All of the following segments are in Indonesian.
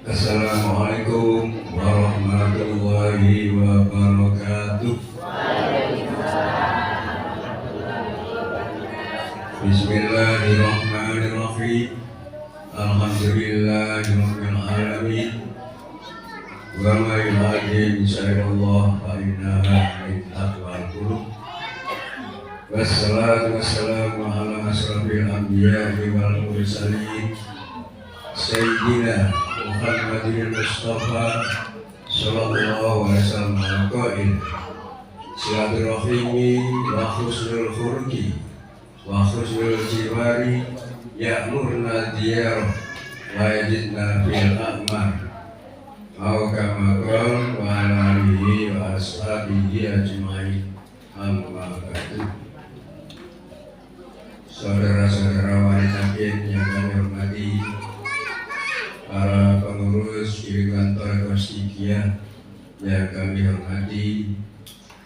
Assalamualaikum warahmatullahi wabarakatuh. Bismillahirrahmanirrahim. Alhamdulillahirabbil alamin. Wa ma yu'adhi insyaAllah fa innaha min taqwal qulub. Wassalatu wassalamu ala asrafil anbiya'i wal mursalin Sayyidina Muhammadin Mustafa sallallahu alaihi wasallam al-qail silaturahimi wa husnul khuluqi wa husnul jiwari ya'murna diyar wa yajidna fil a'mar au kama qala wa ala alihi wa ashabihi ajma'in. Amma ba'du. Saudara-saudara wanita yang kami hormati, para pengurus di kantor Kostikiyah yang kami hormati,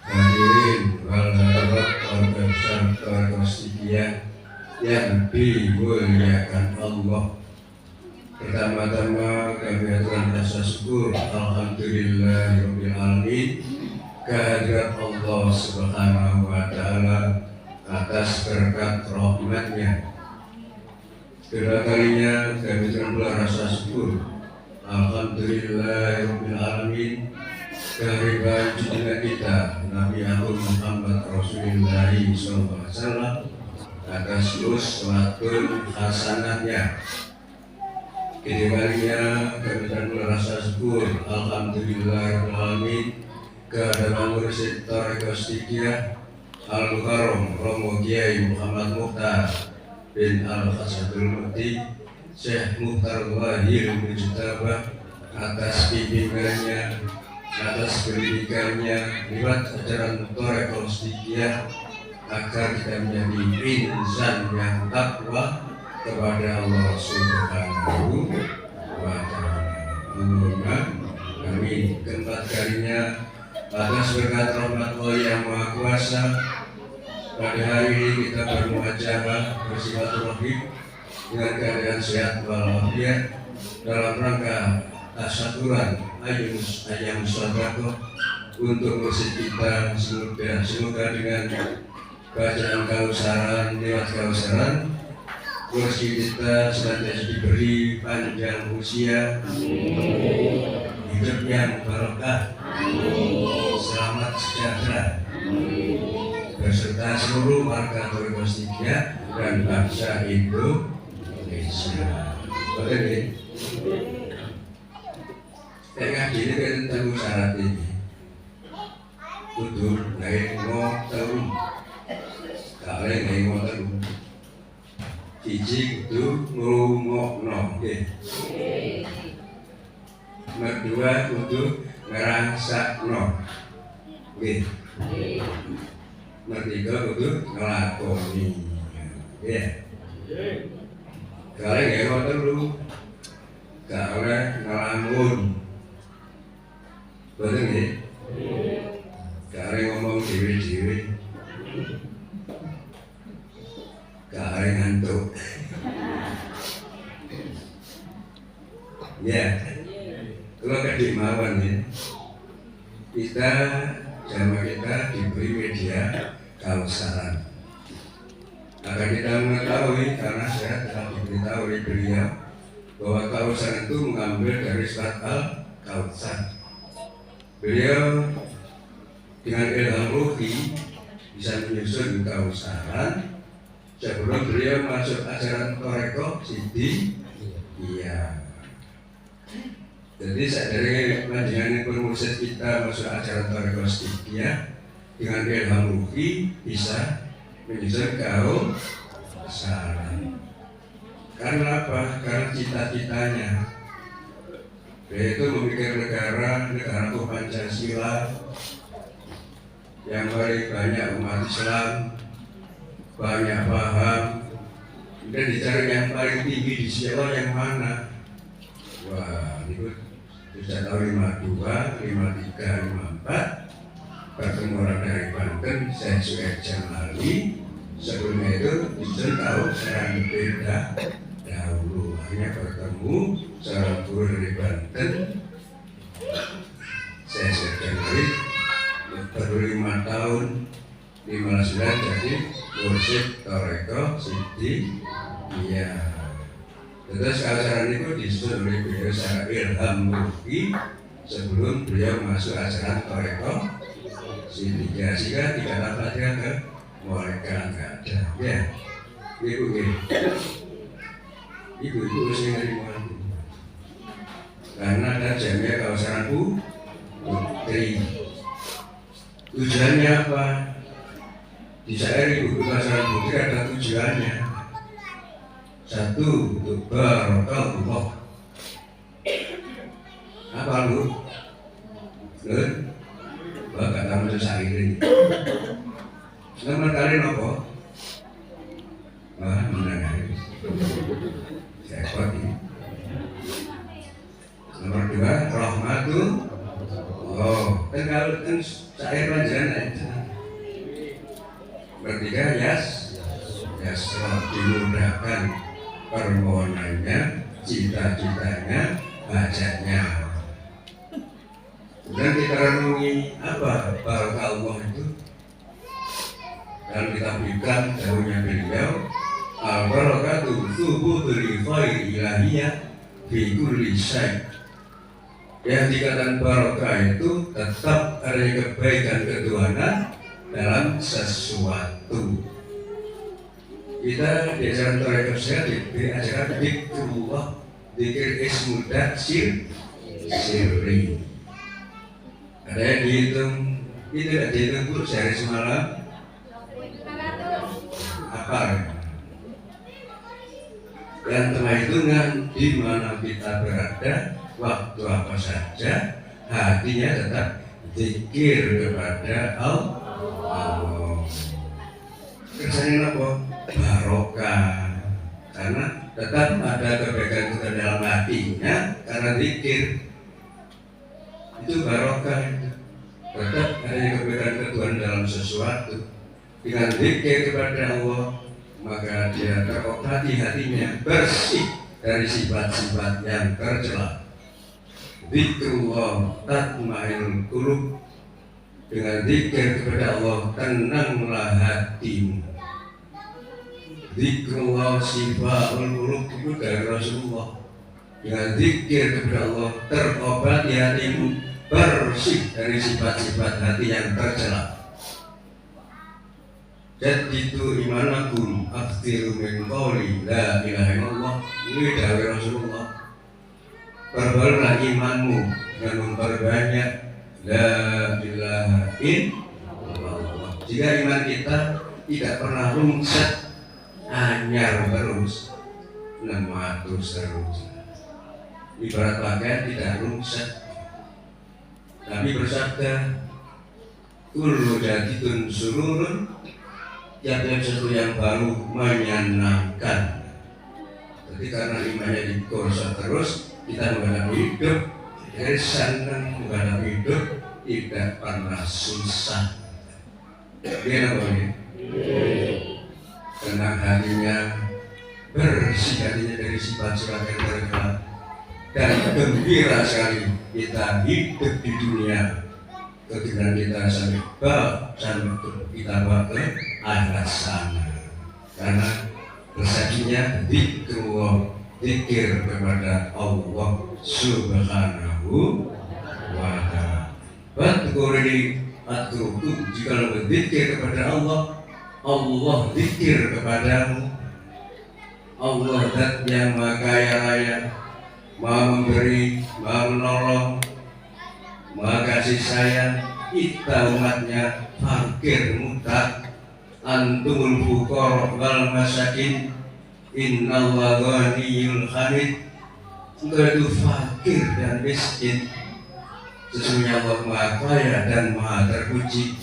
hadirin wal hadirat keluarga besar Kostikiyah yang dimuliakan Allah. Pertama-tama kami aturkan rasa syukur alhamdulillahirabbil alamin kehadirat Allah Subhanahu wa taala atas berkat rahmatnya. Kedua kalinya kami terpulang rasa syukur alhamdulillahirabbil alamin kehadiran junjungan kita Nabi Agung Muhammad Rasulullah SAW atas uswatun hasanahnya. Kedua kalinya kami terpulang rasa syukur alhamdulillahirabbil alamin kehadiran mursyid Thariqah Kostikiyah Al-Mukarram Romo Kiai Muhammad Mukhtar bin Al-Hasadul Mukti Syekh Mukhtar Wahil Mujtabah atas bimbingannya, atas pendidikannya lewat ajaran Thariqah Kostikiyah agar kita menjadi insan yang takwa kepada Allah Subhanahu wa taala. Allahumma amin. Keempat kalinya atas berkat rahmat Allah yang Maha Kuasa, pada hari ini kita bermuhajabah bersilaturahim dengan keadaan sehat walafiat dalam rangka tasyaturan ayam sedekah untuk masjid kita. Semoga dengan bacaan kausaran lewat kausaran masjid kita senantiasa diberi panjang usia, hidup yang barokah, selamat sejahtera, beserta seluruh warga Thariqah Kostikiyah dan bangsa Indonesia. Betul ini? Ngaji ini kan tentang syarat ini. Kudu naik motor, kalau naik motor, siji kudu ngrungokno, kedua kudu ngrasakno, ketiga kudu nglakoni. Kalau nggak ngoten lu, gak oleh ngelamun, betul nggih? Gak oleh ngomong dewe-dewe, gak oleh ngantuk. Ya, kalau kedik mawon ya, kita jamaah kita diberi media kausaran. Agar kita mengetahui, karena saya telah diberitahu oleh beliau bahwa kausaran itu mengambil dari surat Al-Kautsar. Beliau dengan ilham ruhi bisa menyusun kausaran sebelum beliau masuk ajaran Thariqah Siddiqiyah. Jadi dari panjangan pengurus kita masuk ajaran Thariqah Kostikiyah dengan ilham ruhi bisa menyusun kausaran. Karena apa? Karena cita-citanya yaitu memikir negara Pancasila yang paling banyak umat Islam, banyak paham, dan dicari yang paling tinggi di sisi Allah yang mana? Wah, itu sudah tahu 52, 53, 54. Bertemu orang dari Banten, saya Sued Jamali. Sebelumnya itu disuruh tahu secara berbeda dahulu. Hanya bertemu seorang guru dari Banten. Saya sedang baru 5 tahun 15 bulan jadi mursyid Toreko Siti. Iya. Terus acara itu disusun oleh beliau secara Ilham Murki sebelum beliau masuk acara Toreko Siti. Ya, sehingga tidak dapat dia ke mereka nggak ada. Ya, ibu-ibu usia dari mana? Karena ada jamnya kawasan putri. Tujuannya apa? Di saya ibu kawasan putri ada tujuannya. Satu, untuk barokah. Apa lu? Bapak tamu sesari ini. Nomor kali nopo? Wah, menang. Saya kuat ini. Nomor 2, rahmatul. Oh, kan kalau kan saya panjangan aja. Nomor 3, dimudahkan permohonannya, cita-citanya, hajatnya. Kemudian kita renungi apa barokah Allah itu. Dan kita berikan jauhnya beliau, al-barakatuh thubutul khair ilahiyah fi kulli syai'. Yang dikatakan barokah itu tetap ada kebaikan ketuhanan dalam sesuatu. Kita di ajaran Toreko saya diajarkan zikrullah, zikir ismudah sirri. Ada yang dihitung, itu tidak dihitung bu sehari semalam. Apa? Yang tengah hitungan di mana kita berada, waktu apa saja, hatinya tetap zikir kepada Allah. Kesannya apa? Barokah. Karena tetap ada kebaikan kita dalam hatinya karena zikir. Itu barokah itu. Tetap ada kebaikan Tuhan dalam sesuatu. Dengan zikir kepada Allah, maka dia terobati hatinya, bersih dari sifat-sifat yang tercela. Zikrullah tatma'innul qulub. Dengan zikir kepada Allah, tenanglah hatimu. Zikrullah syifaa'ul qulub itu dari Rasulullah. Dengan zikir kepada Allah, terobati hatimu, bersih dari sifat-sifat hati yang tercela. Jadidu imanakum akhtiru min qawli la ilaha illallah. Ini dari Rasulullah. Perbarulah imanmu dengan memperbanyak la ilaha illallah. Jika iman kita tidak pernah rungsat, anyar terus, 600 terus. Ibarat pakaian tidak rungsat. Nabi bersabda, kullu jadidun sururun. Tiap-tiap sesuatu yang baru menyenangkan. Jadi karena imannya digosok terus, kita menghadapi hidup dari senang, menghadapi hidup tidak pernah susah. Dia apa ini? Tenang hatinya, bersih hatinya dari sifat-sifat yang tercela, dan gembira sekali kita hidup di dunia. Ketika kita sampai kita bawa ke akhirat sana, karena resepsinya zikir kepada Allah Subhanahu wa ta'ala. Wadkurni adkurukum. Jika lo berzikir kepada Allah, Allah zikir kepadamu. Allah zat yang maha kaya raya, maha memberi, maha menolong, maha kasih sayang. Kita umatnya fakir mutlak, antumul fuqara wal masakin, innallaha ghaniyyul hamid. Engkau itu fakir dan miskin, sesungguhnya Allah maha kaya dan maha terpuji.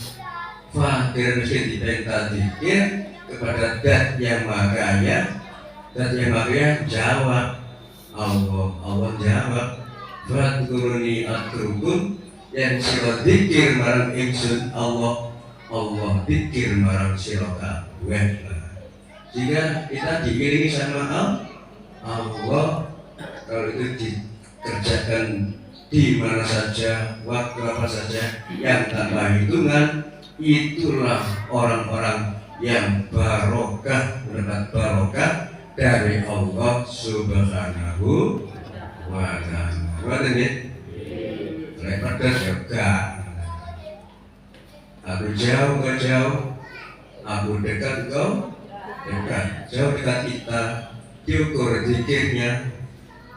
Fakir miskin diperintah zikir kepada zat yang maha kaya. Zat yang maha kaya jawab Allah jawab, fadkuruni adkurukum. Yang sira zikir marang ingsun Allah zikir marang sira kabeh. Jika kita diiringi sama Allah, kalau itu dikerjakan di mana saja, waktu apa saja yang tanpa hitungan, itulah orang-orang yang barokah, mendapat barokah dari Allah Subhanahu wa ta'ala. Ngerti nggih? Lek pedes juga. Aku jauh ke jauh, aku dekat kau dekat. Jauh dekat kita, diukur zikirnya.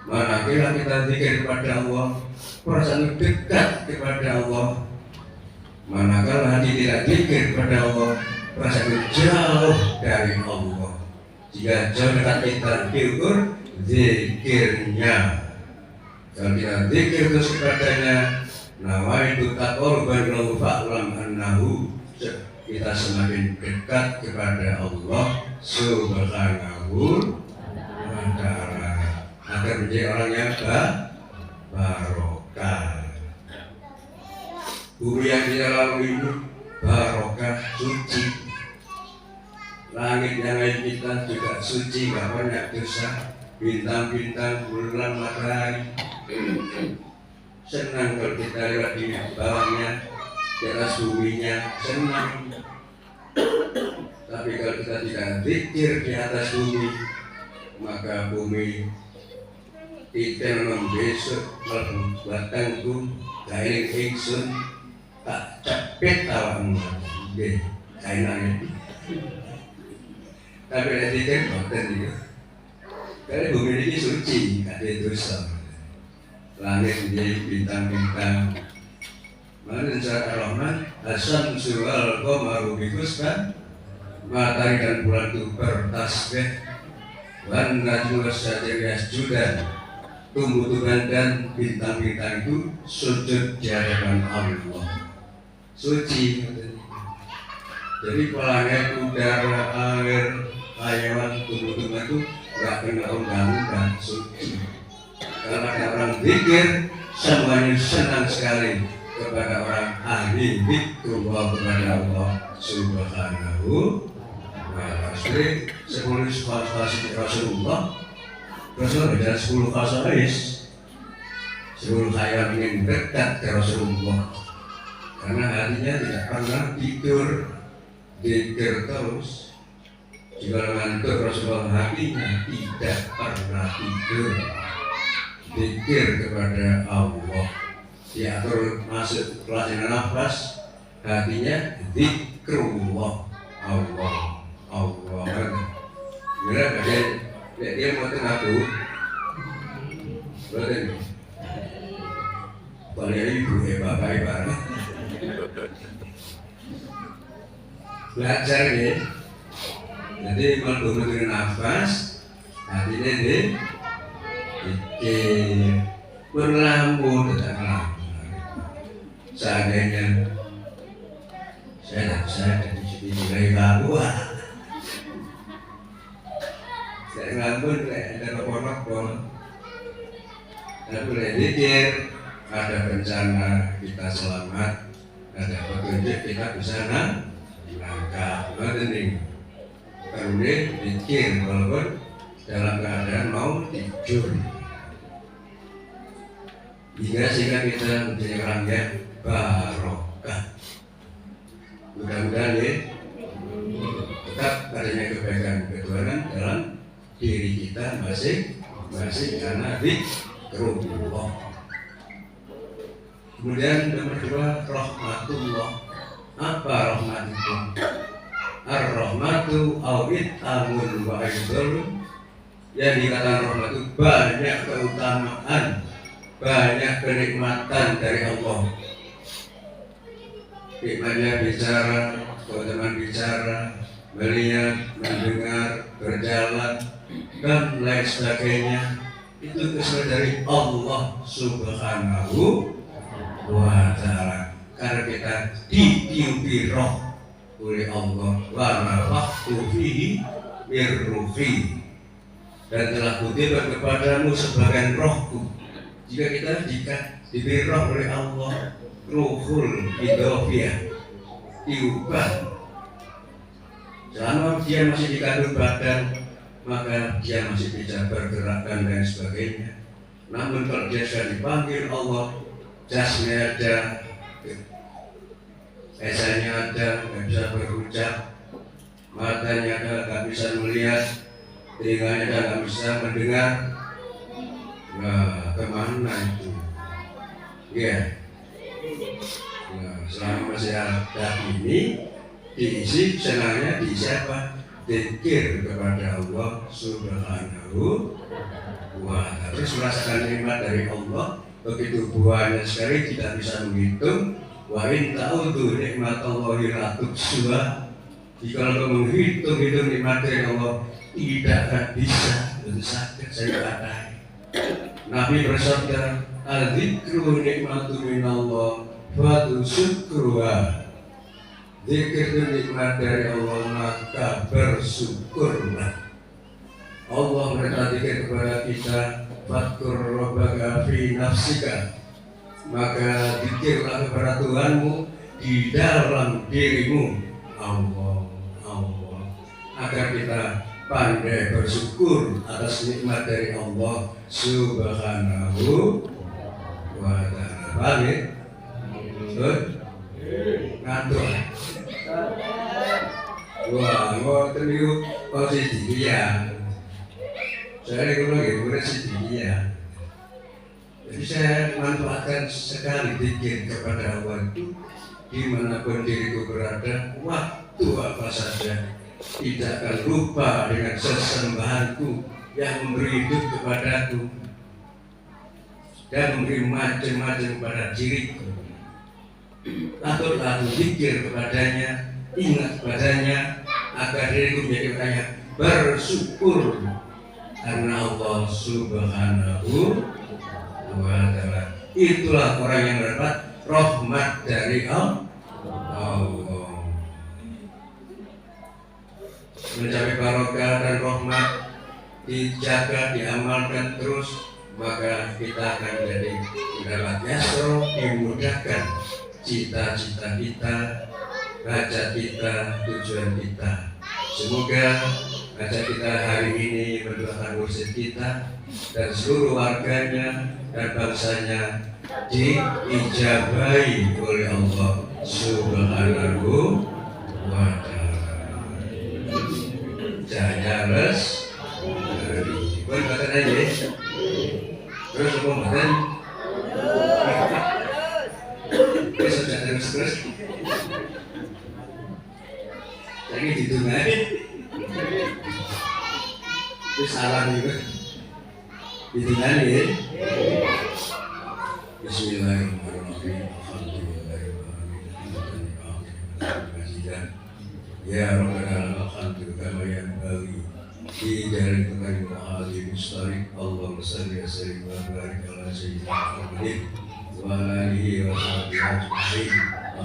Manakala kita zikir kepada Allah, perasaan dekat kepada Allah. Manakala hati tidak zikir kepada Allah, perasaan jauh dari Allah. Jika jauh dekat kita diukur zikirnya. Kalau kita zikir terus kepadanya, nawaitu taqarruban lahu fa'lam annahu, kita semakin dekat kepada Allah Subhanahu wa ta'ala, agar menjadi orang yang barokah. Bumi yang kita lalui ini barokah, suci. Langit yang lain kita juga suci, gak banyak dosa. Bintang-bintang, bulan, matahari, senang kalau kita lewat di bawahnya, di atas buminya, senang. Tapi kalau kita tidak zikir di atas bumi, maka bumi kita membesuk, batangku, gailing ingsun, tak cepet tawamu, deh, kainannya. Tapi ada zikir, boten juga. Karena bumi ini suci, tidak ada dosa. Langit menjadi bintang-bintang. Mana surat Ar-Rahman, As-Syamsu wal Qamaru bihusban, matahari dan bulan itu bertasbih, wan najmu wasyajaru yasjudan, tumbuh-tumbuhan dan bintang-bintang itu sujud di hadapan Allah. Suci. Jadi planet, udara, air, hayawan, tumbuh-tumbuhan itu gak kena undang-undang, suci. Kalau ada orang zikir, semuanya senang sekali kepada orang ahli zikrullah kepada Allah Subhanahu wa ta'ala. Jadi 10 khasais Rasulullah, Rasulullah ada 10 khasais, 10 khayal ingin dekat ke Rasulullah, karena hatinya tidak pernah tidur, zikir terus. Jika ngantuk Rasulullah hatinya tidak pernah tidur, zikir kepada Allah. Diatur masuk pelajaran nafas, hatinya zikrullah, Allah, Allah. Bila dia mau aku, betul. Paling ibu bapak ibarat belajar ya. Jadi kalau dengan nafas, hatinya dikir berlamun tidak lama. Seandainya saya tidak bisa jadi nilai baru, saya ngelamun ada lapor-lapor. Tapi dikir ada bencana kita selamat, ada petunjuk kita bisa nangkap. Penting. Kemudian dikir walaupun dalam keadaan mau tidur, sehingga kita menjadi orang yang barokah. Mudah-mudahan ya, tetap adanya kebaikan ketuhanan dalam diri kita masing-masing karena zikrullah. Kemudian nomor 2, rahmatullah. Apa rahmat itu? Ar-rahmatu awit amun wa aidul. Yang dikatakan rahmat itu banyak keutamaan, banyak kenikmatan dari Allah. Nikmatnya bicara, keutamaan bicara, melihat, mendengar, berjalan, dan lain sebagainya. Itu kesulitan dari Allah Subhanahu wa ta'ala. Karena kita ditiupi roh oleh Allah, wa nafakhtu fihi min ruhi, dan telah kutipan kepadamu sebagian rohku. Jika diberi roh oleh Allah, ruhul idofiyah, diubah. Selama dia masih dikandung badan, maka dia masih bisa bergerak dan lain sebagainya. Namun kalau dia sudah dipanggil Allah, jasnya ada, esanya ada, nggak bisa berucap, matanya ada, nggak bisa melihat, telinganya ada, nggak bisa mendengar. Nah, kemana itu? Ya, nah, selama masih ada ini, diisi senangnya di siapa? Dzikir kepada Allah Subhanahu wa ta'ala. Terus merasakan nikmat dari Allah, begitu buahnya sekali tidak bisa menghitung. Wa in ta'udu nikmatallahi la tuhsuha. Jika kau menghitung nikmat dari Allah, tidak akan bisa. Itu sakit saya katakan. Nabi bersabda, "Al-dzikru nikmatu minallah, fatu syukruha." Zikir itu nikmat dari Allah, maka bersyukurlah. Allah berkata zikir kepada kita, "Fadkur rabbaka fi nafsika." Maka zikirlah kepada Tuhanmu di dalam dirimu. Allah, Allah. Agar kita pandai bersyukur atas nikmat dari Allah Subhanahu wa ta'ala. Paham ya? Ngantuk. Wah, ngoten niku posisi dia. Saya kalau lagi posisi dia. Jadi saya manfaatkan sekali zikir kepada Allah itu dimanapun diriku berada, waktu apa saja, tidak akan lupa dengan sesembahanku yang memberi hidup kepadaku dan memberi macam-macam kepada diriku. Takutlah zikir kepadanya, ingat kepadanya, agar diriku menjadi orang yang bersyukur karena Allah Subhanahu wa ta'ala. Itulah orang yang mendapat rahmat dari Allah. Mencapai barokah dan rahmat dijaga, diamalkan terus, maka kita akan menjadi mendapat yasro, dimudahkan cita-cita kita, hajat kita, tujuan kita. Semoga hajat kita hari ini mendoakan mursyid kita dan seluruh warganya dan bangsanya diijabahi oleh Allah Subhanahu wa ta'ala. Jaya res berkata aja terus pembahasan terus jadi ditunai itu salah juga ditunai. Bismillahirrahmanirrahim. Alhamdulillahirrahmanirrahim. Ya Rabbana alhamdulillah kama yanbaghi fi jalali ma'ali mustarik. Allahumma salli wa sallim wa barik ala sayyidina Muhammadin wa alihi wa sahbihi ajma'in.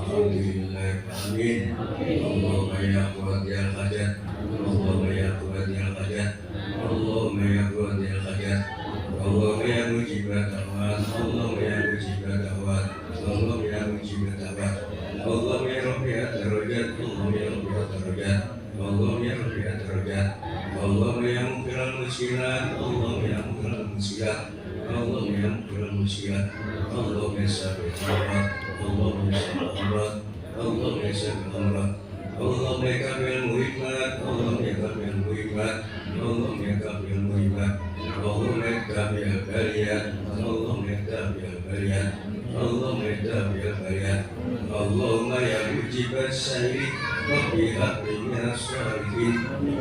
Alhamdulillahirrahmanirrahim. Allahumma ya qadiyal hajat, Allahumma ya qadiyal hajat, Allahumma ya qadiyal hajat, Allahumma ya mujibat da'wat, Allahumma ya mujibat da'wat, Allahumma ya mujibat da'wat, Allahumma ya rafi'at darajat, Allahumma ya rafi'at darajat, Allahumma ya rafi'at darajat, Allahumma ya mughfiral muskilat, Allahumma ya mughfiral muskilat, Allahumma ya mughfiral muskilat, Allahumma ya sabiq amrat, Allahumma ya sabiq amrat, Allahumma ya sabiq amrat, Allahumma ya kafi'al muhimmat, Allahumma ya kafi'al muhimmat, Allahumma ya kafi'al muhimmat, Allahumma ya kafi'al baliyat, Allahumma ya kafi'al baliyat, Allahumma ya kafi'al baliyat, Allahumma ya mujibas sa'ili wa bihaqqina as-salihin,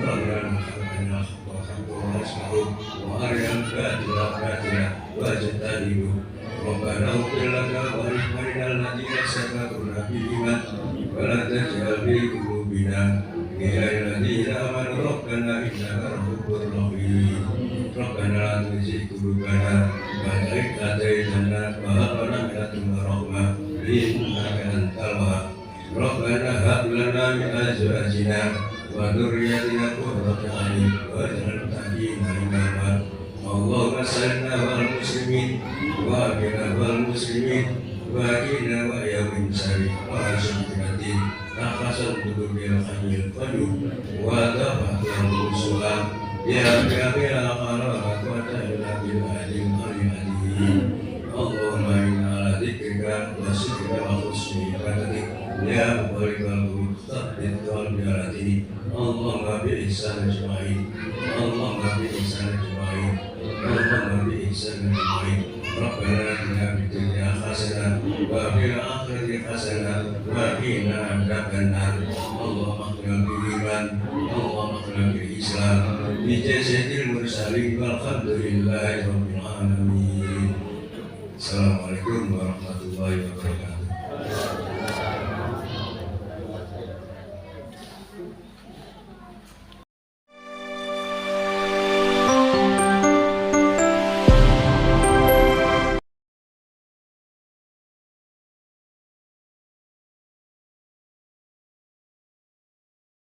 Rabbana hablana wa hablana asma'u wa ariyam batila batila wa jatanibu, Rabbana ughfir lana wa liikhwanina alladhina sabaquna bil iman wa la taj'al fi qulubina ghillal ladzina amanu rabbana innaka ra'ufur rahim. Rabbana la tuzigh qulubana ba'da idh hadaytana wa hab lana min ladunka rahmah innaka antal wahhab. Rabbana hab lana min azwajina wa dhurriyyatina qurrata a'yun waj'alna lil-muttaqina imama. Allahumma salli wal muslimin wa bina wal muslimin wa qina wa yawmin sari wa asyikati nafasal budubil khayyil qayyum wa tafatul usulam ya rabbi ya qara wa ta'ala bil adil مقالب القلوب ثبت قلبي على دينك اللهم بإحسان أجمعين اللهم بإحسان أجمعين اللهم بإحسان أجمعين ربنا آتنا في الدنيا حسنة وفي الآخرة حسنة وقنا عذاب النار اللهم اغفر بالإيمان اللهم اغفر بالإسلام بجسد المرسلين والحمد لله رب العالمين. Assalamualaikum warahmatullahi wabarakatuh.